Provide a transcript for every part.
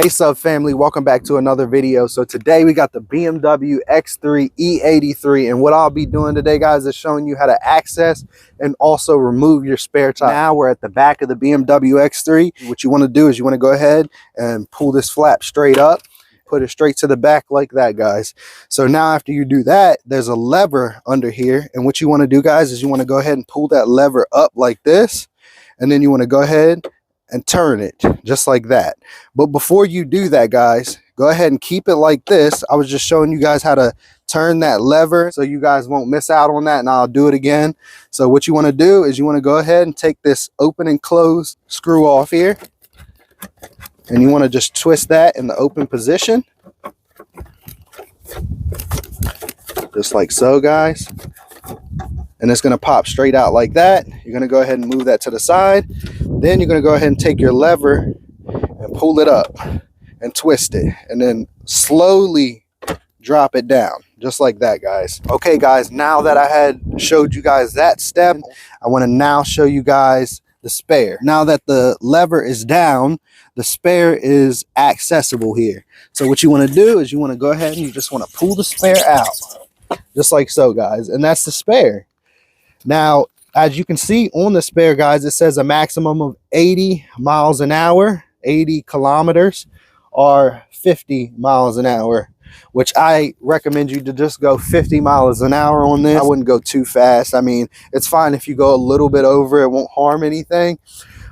Hey sub family, welcome back to another video. So today we got the BMW X3 E83, and what I'll be doing today, guys, is showing you how to access and also remove your spare tire. Now we're at the back of the BMW X3. What you want to do is you want to go ahead and pull this flap straight up, put it straight to the back like that, guys. So now after you do that, there's a lever under here, and what you want to do, guys, is you want to go ahead and pull that lever up like this, and then you want to go ahead and turn it just like that. But before you do that, guys, go ahead and keep it like this. I was just showing you guys how to turn that lever so you guys won't miss out on that, and I'll do it again. So what you want to do is you want to go ahead and take this open and close screw off here, and you want to just twist that in the open position just like so, guys, and it's going to pop straight out like that. You're going to go ahead and move that to the side. Then you're going to go ahead and take your lever and pull it up and twist it, and then slowly drop it down just like that, guys. Okay, guys, now that I had showed you guys that step, I want to now show you guys the spare. Now that the lever is down, the spare is accessible here. So what you want to do is you want to go ahead and you just want to pull the spare out just like so, guys, and that's the spare. Now, as you can see on the spare, guys, it says a maximum of 80 miles an hour, 80 kilometers, or 50 miles an hour, which I recommend you to just go 50 miles an hour on this. I wouldn't go too fast. I mean, it's fine if you go a little bit over, it won't harm anything.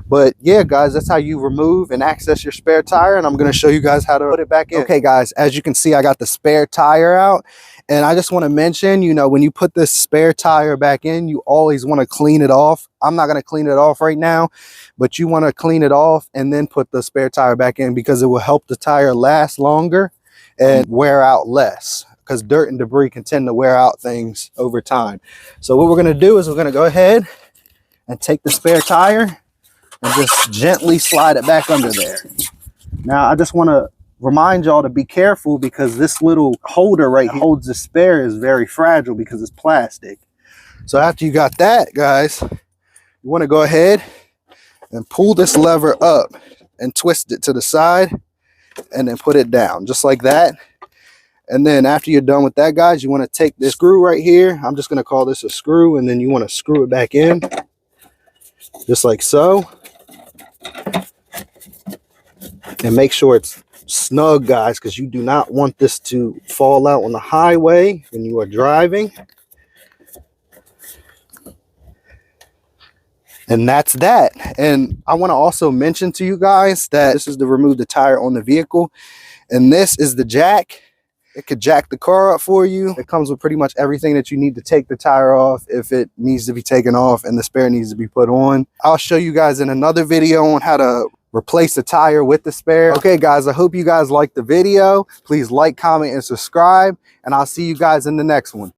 But yeah, guys, that's how you remove and access your spare tire, and I'm going to show you guys how to put it back in. Okay, guys, as you can see, I got the spare tire out, and I just want to mention, you know, when you put this spare tire back in, you always want to clean it off. I'm not going to clean it off right now, but you want to clean it off and then put the spare tire back in, because it will help the tire last longer and wear out less, because dirt and debris can tend to wear out things over time. So what we're going to do is we're going to go ahead and take the spare tire and just gently slide it back under there. Now, I just want to remind y'all to be careful, because this little holder right here holds the spare is very fragile because it's plastic. So after you got that, guys, you want to go ahead and pull this lever up and twist it to the side and then put it down just like that. And then after you're done with that, guys, you want to take this screw right here. I'm just going to call this a screw, and then you want to screw it back in just like so. And make sure it's snug, guys, because you do not want this to fall out on the highway when you are driving. And that's that. And I want to also mention to you guys that this is to remove the tire on the vehicle, and this is the jack. It could jack the car up for you. It comes with pretty much everything that you need to take the tire off if it needs to be taken off and the spare needs to be put on. I'll show you guys in another video on how to replace the tire with the spare. Okay, guys, I hope you guys liked the video. Please like, comment, and subscribe, and I'll see you guys in the next one.